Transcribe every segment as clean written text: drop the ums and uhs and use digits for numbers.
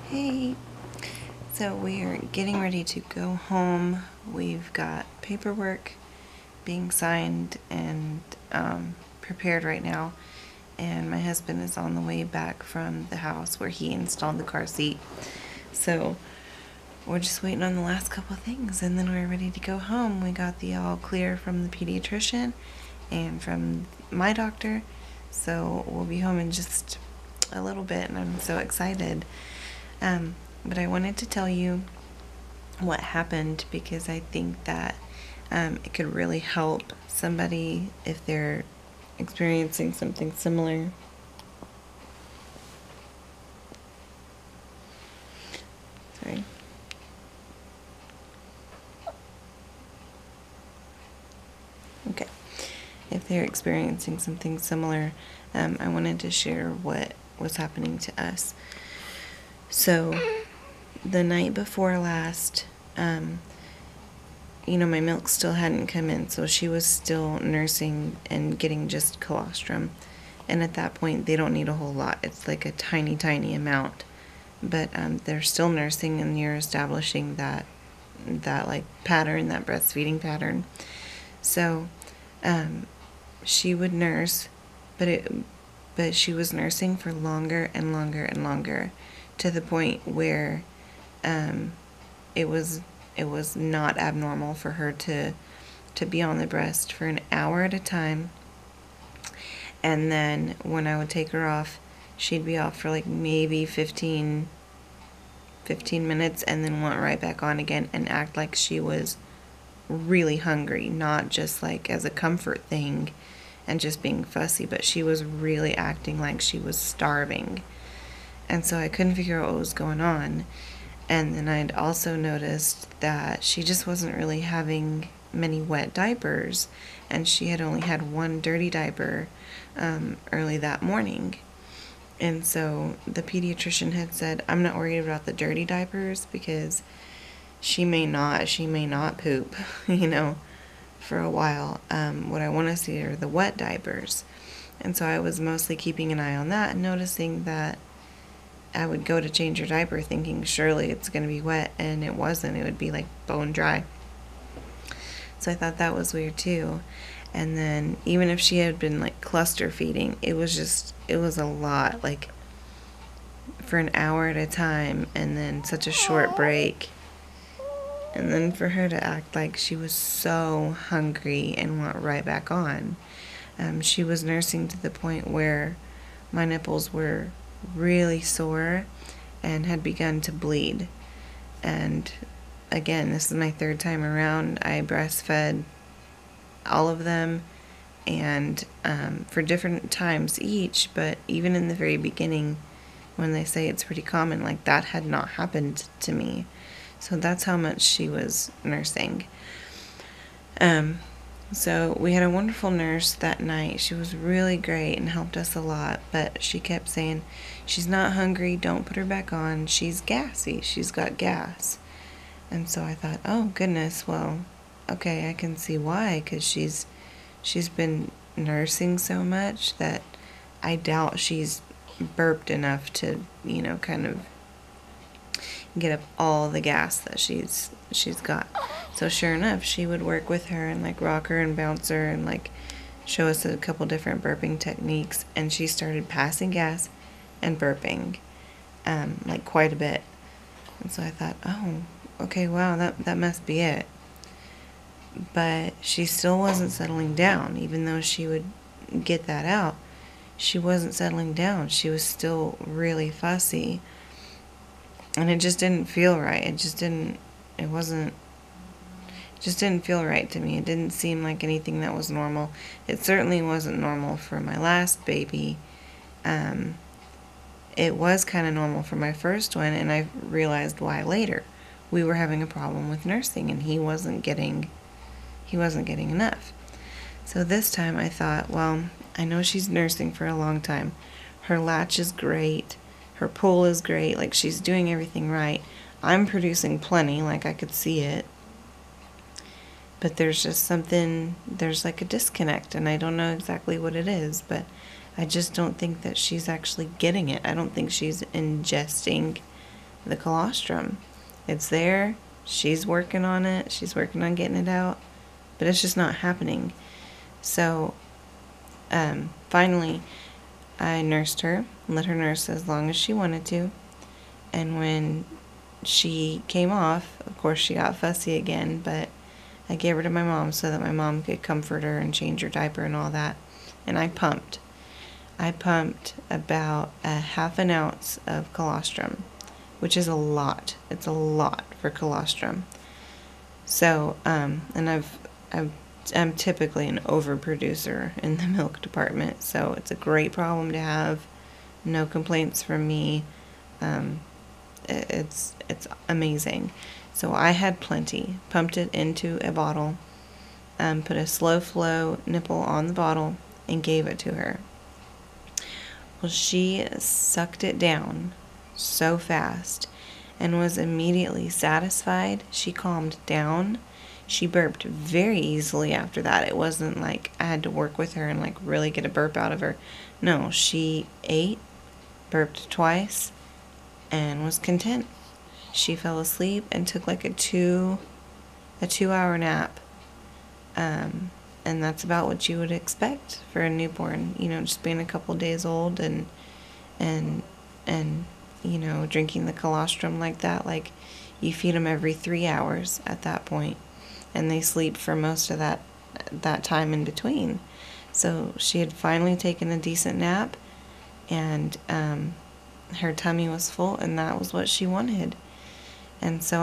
Hey, so we are getting ready to go home. We've got paperwork being signed and prepared right now, and my husband is on the way back from the house where he installed the car seat. So we're just waiting on the last couple of things, and then we're ready to go home. We got the all clear from the pediatrician and from my doctor, so we'll be home in just a little bit, and I'm so excited. But I wanted to tell you what happened because I think that it could really help somebody if they're experiencing something similar. Sorry. Okay. If they're experiencing something similar, I wanted to share what was happening to us. So, the night before last, my milk still hadn't come in, so she was still nursing and getting just colostrum. And at that point, they don't need a whole lot. It's like a tiny, tiny amount. But they're still nursing, and you're establishing that like pattern, that breastfeeding pattern. So, she would nurse, but she was nursing for longer and longer and longer, to the point where it was not abnormal for her to be on the breast for an hour at a time. And then when I would take her off, she'd be off for like maybe 15 minutes and then want right back on again and act like she was really hungry, not just like as a comfort thing and just being fussy, but she was really acting like she was starving. And so I couldn't figure out what was going on. And then I'd also noticed that she just wasn't really having many wet diapers, and she had only had one dirty diaper early that morning. And so the pediatrician had said, I'm not worried about the dirty diapers because she may not poop, for a while. What I want to see are the wet diapers. And so I was mostly keeping an eye on that and noticing that I would go to change her diaper thinking surely it's going to be wet, and it wasn't. It would be like bone dry. So I thought that was weird too. And then even if she had been like cluster feeding, it was a lot, like for an hour at a time and then such a short break. And then for her to act like she was so hungry and want right back on. She was nursing to the point where my nipples were really sore and had begun to bleed. And again, this is my third time around. I breastfed all of them, and for different times each, but even in the very beginning, when they say it's pretty common, like that had not happened to me. So that's how much she was nursing. So we had a wonderful nurse that night. She was really great and helped us a lot, but she kept saying, she's not hungry, don't put her back on, she's gassy, she's got gas. And so I thought, oh goodness, well, okay, I can see why, because she's been nursing so much that I doubt she's burped enough to, kind of get up all the gas that she's got. So sure enough, she would work with her and like rock her and bounce her and like show us a couple different burping techniques, and she started passing gas and burping like quite a bit. And so I thought, oh, okay, wow, that must be it. But she still wasn't settling down. Even though she would get that out, she wasn't settling down. She was still really fussy. And it just didn't feel right. It just didn't feel right to me. It didn't seem like anything that was normal. It certainly wasn't normal for my last baby. It was kind of normal for my first one, and I realized why later. We were having a problem with nursing, and he wasn't getting enough. So this time I thought, well, I know she's nursing for a long time. Her latch is great. Her pull is great. Like, she's doing everything right. I'm producing plenty, like I could see it. But there's just something, there's like a disconnect, and I don't know exactly what it is, but I just don't think that she's actually getting it. I don't think she's ingesting the colostrum. It's there. She's working on it. She's working on getting it out. But it's just not happening. So, finally, I nursed her, let her nurse as long as she wanted to. And when she came off, of course she got fussy again, but I gave her to my mom so that my mom could comfort her and change her diaper and all that. And I pumped. I pumped about a half an ounce of colostrum, which is a lot. It's a lot for colostrum. So, and I'm typically an overproducer in the milk department, so it's a great problem to have. No complaints from me. It's amazing. So I had plenty. Pumped it into a bottle, put a slow flow nipple on the bottle, and gave it to her. Well, she sucked it down so fast and was immediately satisfied. She calmed down. She burped very easily after that. It wasn't like I had to work with her and like really get a burp out of her. No, she ate, burped twice, and was content. She fell asleep and took like a 2-hour nap. And that's about what you would expect for a newborn, just being a couple days old and drinking the colostrum like that. Like, you feed them every 3 hours at that point, and they sleep for most of that time in between. So she had finally taken a decent nap, and her tummy was full, and that was what she wanted. And so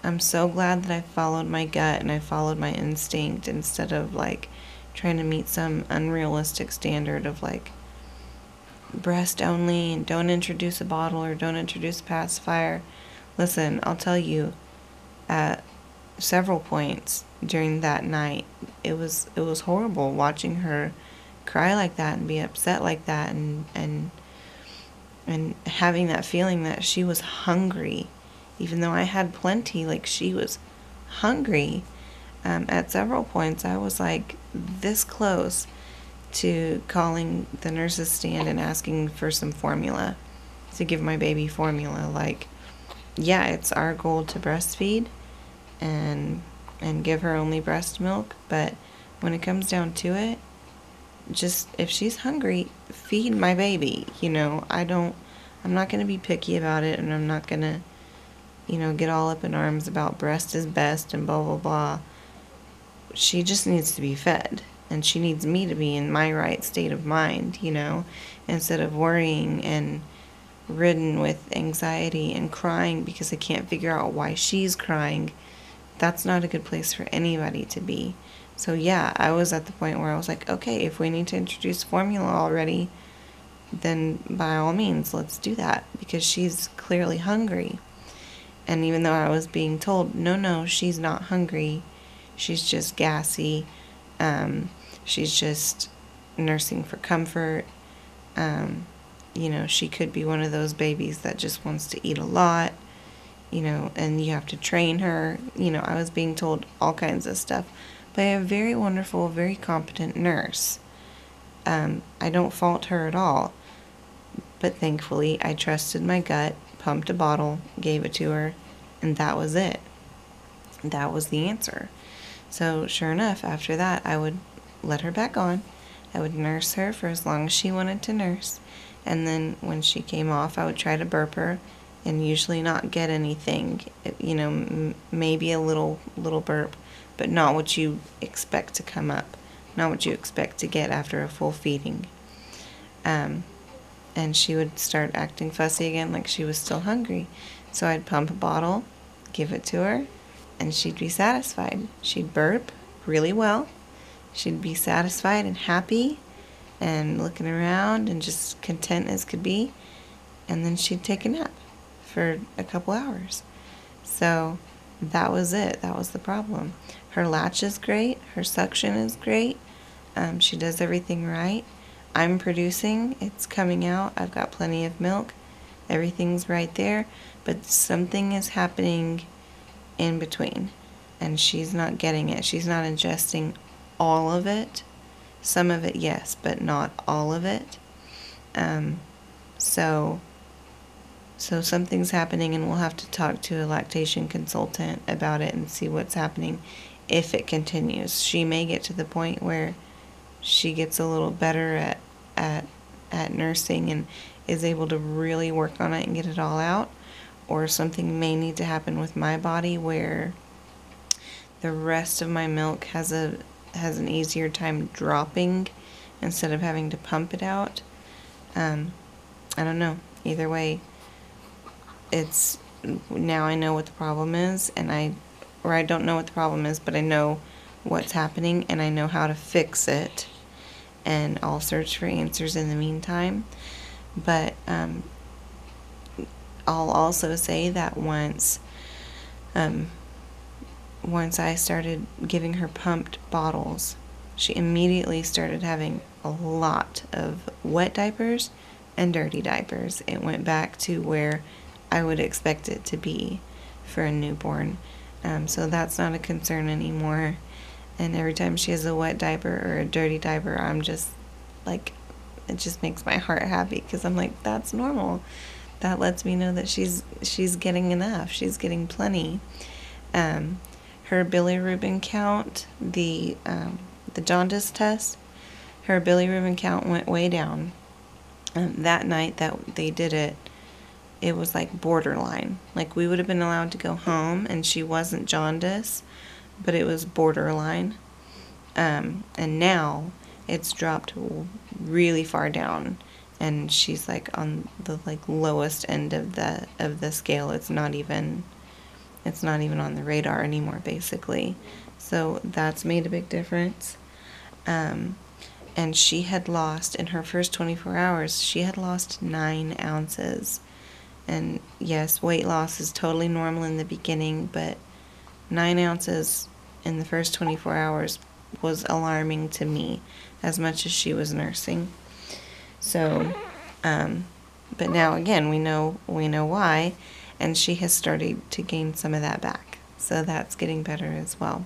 I'm so glad that I followed my gut and I followed my instinct instead of like trying to meet some unrealistic standard of like breast only and don't introduce a bottle or don't introduce a pacifier. Listen, I'll tell you, at several points during that night, it was horrible watching her cry like that and be upset like that and having that feeling that she was hungry. Even though I had plenty, like, she was hungry. At several points, I was like this close to calling the nurse's stand and asking for some formula to give my baby formula. Like, yeah, it's our goal to breastfeed and give her only breast milk, but when it comes down to it, just if she's hungry, feed my baby. I'm not going to be picky about it, and I'm not going to get all up in arms about breast is best and blah, blah, blah. She just needs to be fed, and she needs me to be in my right state of mind, instead of worrying and ridden with anxiety and crying because I can't figure out why she's crying. That's not a good place for anybody to be. So yeah, I was at the point where I was like, okay, if we need to introduce formula already, then by all means, let's do that, because she's clearly hungry. And even though I was being told, no, she's not hungry, she's just gassy, she's just nursing for comfort, she could be one of those babies that just wants to eat a lot, and you have to train her. I was being told all kinds of stuff by a very wonderful, very competent nurse. I don't fault her at all, but thankfully I trusted my gut, pumped a bottle, gave it to her, and that was it. That was the answer. So sure enough, after that, I would let her back on. I would nurse her for as long as she wanted to nurse, and then when she came off, I would try to burp her, and usually not get anything. Maybe a little burp, but not what you expect to come up, not what you expect to get after a full feeding. And she would start acting fussy again, like she was still hungry. So I'd pump a bottle, give it to her, and she'd be satisfied. She'd burp really well. She'd be satisfied and happy and looking around and just content as could be. And then she'd take a nap for a couple hours. So that was it. That was the problem. Her latch is great. Her suction is great. She does everything right. I'm producing. It's coming out. I've got plenty of milk. Everything's right there. But something is happening in between, and she's not getting it. She's not ingesting all of it. Some of it, yes, but not all of it. So So something's happening, and we'll have to talk to a lactation consultant about it and see what's happening if it continues. She may get to the point where she gets a little better at at nursing and is able to really work on it and get it all out, or something may need to happen with my body where the rest of my milk has an easier time dropping instead of having to pump it out. I don't know. Either way, it's now I know what the problem is, and I don't know what the problem is, but I know what's happening and I know how to fix it, and I'll search for answers in the meantime. But I'll also say that once I started giving her pumped bottles, she immediately started having a lot of wet diapers and dirty diapers. It went back to where I would expect it to be for a newborn. So that's not a concern anymore. And every time she has a wet diaper or a dirty diaper, I'm just like, it just makes my heart happy, because I'm like, that's normal. That lets me know that she's getting enough. She's getting plenty. Her bilirubin count, the jaundice test, her bilirubin count went way down. That night that they did it, it was like borderline. Like, we would have been allowed to go home and she wasn't jaundice, but it was borderline. And now it's dropped really far down, and she's like on the lowest end of the scale. It's not even on the radar anymore, basically. So that's made a big difference. And she had lost, in her first 24 hours, she had lost 9 ounces. And yes, weight loss is totally normal in the beginning, but 9 ounces in the first 24 hours was alarming to me, as much as she was nursing. So, but now again, we know why, and she has started to gain some of that back. So that's getting better as well.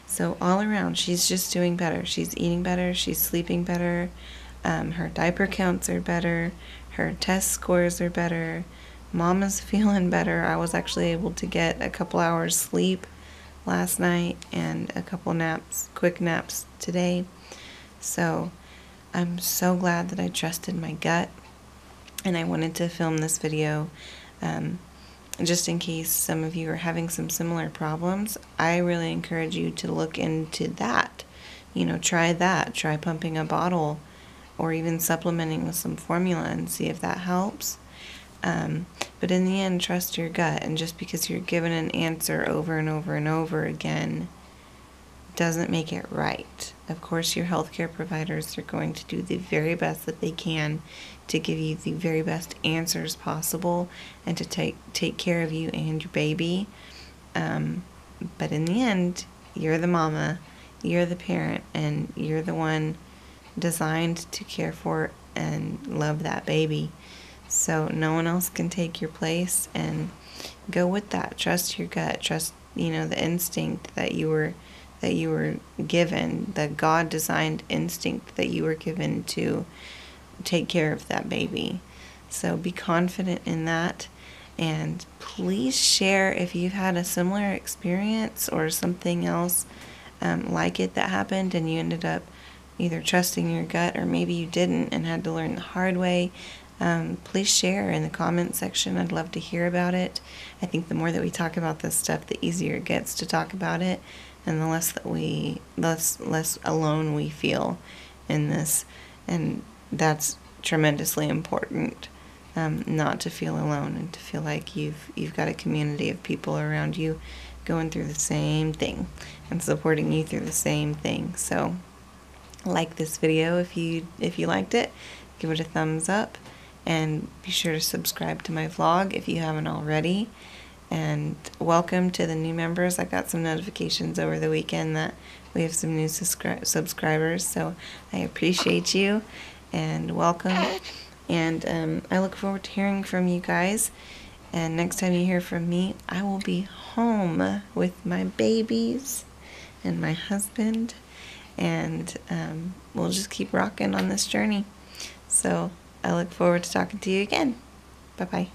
So all around, she's just doing better. She's eating better. She's sleeping better. Her diaper counts are better. Her test scores are better. Mama's feeling better. I was actually able to get a couple hours sleep last night and a couple naps, quick naps today. So I'm so glad that I trusted my gut, and I wanted to film this video just in case some of you are having some similar problems. I really encourage you to look into that. Try that. Try pumping a bottle, or even supplementing with some formula, and see if that helps. But in the end, trust your gut. And just because you're given an answer over and over and over again doesn't make it right. Of course, your healthcare providers are going to do the very best that they can to give you the very best answers possible and to take care of you and your baby. But in the end, you're the mama, you're the parent, and you're the one designed to care for and love that baby. So no one else can take your place, and go with that. Trust your gut. Trust, the instinct that you were given, the God-designed instinct that you were given to take care of that baby. So be confident in that, and please share if you've had a similar experience or something else like it that happened, and you ended up either trusting your gut, or maybe you didn't and had to learn the hard way. Please share in the comment section. I'd love to hear about it. I think the more that we talk about this stuff, the easier it gets to talk about it, and the less alone we feel in this. And that's tremendously important, not to feel alone, and to feel like you've got a community of people around you going through the same thing and supporting you through the same thing. So like this video if you liked it, give it a thumbs up, and be sure to subscribe to my vlog if you haven't already. And welcome to the new members. I got some notifications over the weekend that we have some new subscribers, so I appreciate you and welcome. And I look forward to hearing from you guys. And next time you hear from me, I will be home with my babies and my husband, and we'll just keep rocking on this journey. So I look forward to talking to you again. Bye-bye.